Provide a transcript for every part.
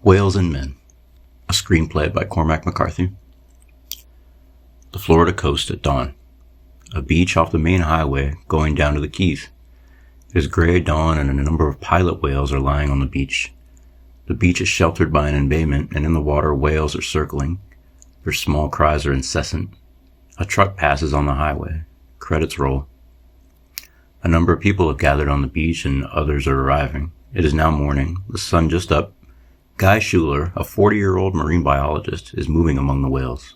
Whales and Men, a screenplay by Cormac McCarthy. The Florida coast at dawn. A beach off the main highway going down to the Keys. It is gray dawn and a number of pilot whales are lying on the beach. The beach is sheltered by an embayment, and in the water whales are circling. Their small cries are incessant. A truck passes on the highway. Credits roll. A number of people have gathered on the beach and others are arriving. It is now morning, the sun just up. Guy Schuler, a 40-year-old marine biologist, is moving among the whales.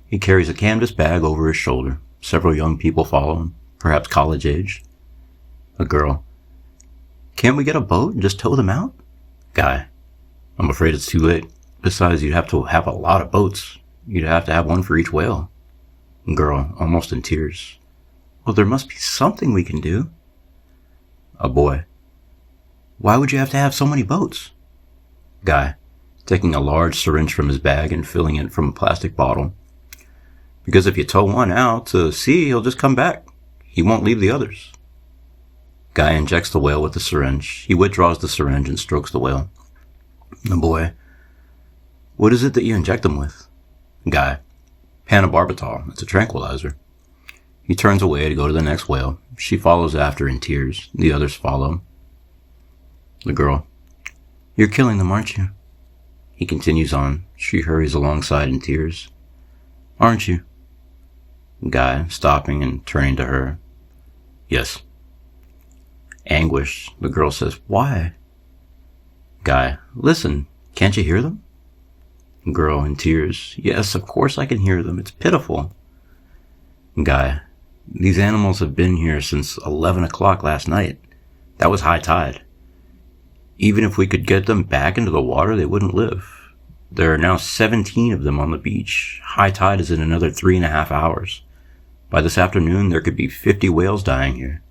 He carries a canvas bag over his shoulder. Several young people follow him, perhaps college age. A girl. Can't we get a boat and just tow them out? Guy. I'm afraid it's too late. Besides, you'd have to have a lot of boats. You'd have to have one for each whale. Girl, almost in tears. Well, there must be something we can do. A boy. Why would you have to have so many boats? Guy, taking a large syringe from his bag and filling it from a plastic bottle. Because if you tow one out to sea, he'll just come back. He won't leave the others. Guy injects the whale with the syringe. He withdraws the syringe and strokes the whale. The boy, what is it that you inject them with? Guy, pentobarbital. It's a tranquilizer. He turns away to go to the next whale. She follows after in tears. The others follow. The girl, you're killing them, aren't you? He continues on. She hurries alongside in tears. Aren't you? Guy, stopping and turning to her. Yes. Anguish, the girl says, why? Guy, listen, can't you hear them? Girl, in tears, yes, of course I can hear them. It's pitiful. Guy, these animals have been here since 11 o'clock last night. That was high tide. Even if we could get them back into the water, they wouldn't live. There are now 17 of them on the beach. High tide is in another 3.5 hours. By this afternoon, there could be 50 whales dying here.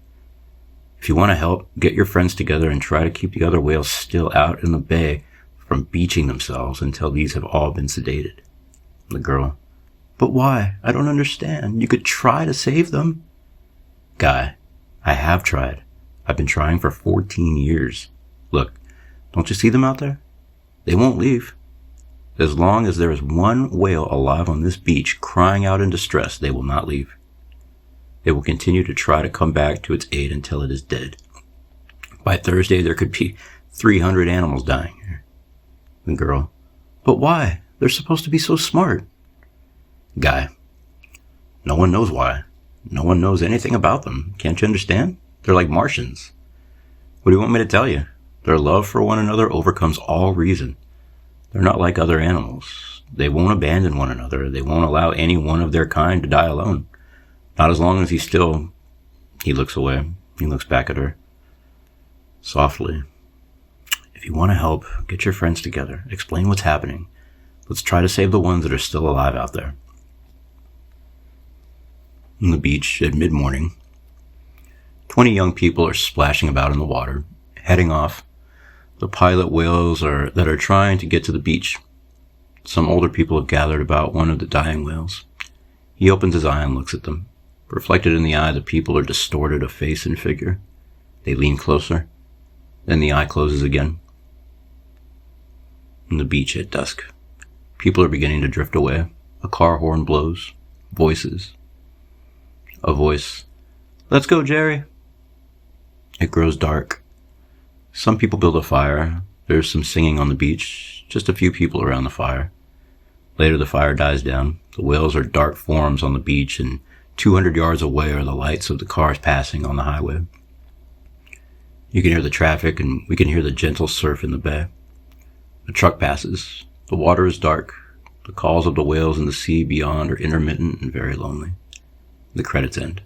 If you want to help, get your friends together and try to keep the other whales still out in the bay from beaching themselves until these have all been sedated. The girl, but why? I don't understand. You could try to save them. Guy, I have tried. I've been trying for 14 years. Look, don't you see them out there? They won't leave. As long as there is one whale alive on this beach crying out in distress, they will not leave. They will continue to try to come back to its aid until it is dead. By Thursday, there could be 300 animals dying here. The girl, but why? They're supposed to be so smart. Guy, no one knows why. No one knows anything about them. Can't you understand? They're like Martians. What do you want me to tell you? Their love for one another overcomes all reason. They're not like other animals. They won't abandon one another. They won't allow any one of their kind to die alone. Not as long as He looks away. He looks back at her. Softly. If you want to help, get your friends together. Explain what's happening. Let's try to save the ones that are still alive out there. On the beach at mid-morning, 20 young people are splashing about in the water, heading off. The pilot whales that are trying to get to the beach. Some older people have gathered about one of the dying whales. He opens his eye and looks at them. Reflected in the eye, the people are distorted of face and figure. They lean closer. Then the eye closes again. On the beach at dusk, people are beginning to drift away. A car horn blows. Voices. A voice. Let's go, Jerry. It grows dark. Some people build a fire. There's some singing on the beach. Just a few people around the fire. Later, the fire dies down. The whales are dark forms on the beach, and 200 yards away are the lights of the cars passing on the highway. You can hear the traffic, and we can hear the gentle surf in the bay. A truck passes. The water is dark. The calls of the whales in the sea beyond are intermittent and very lonely. The credits end.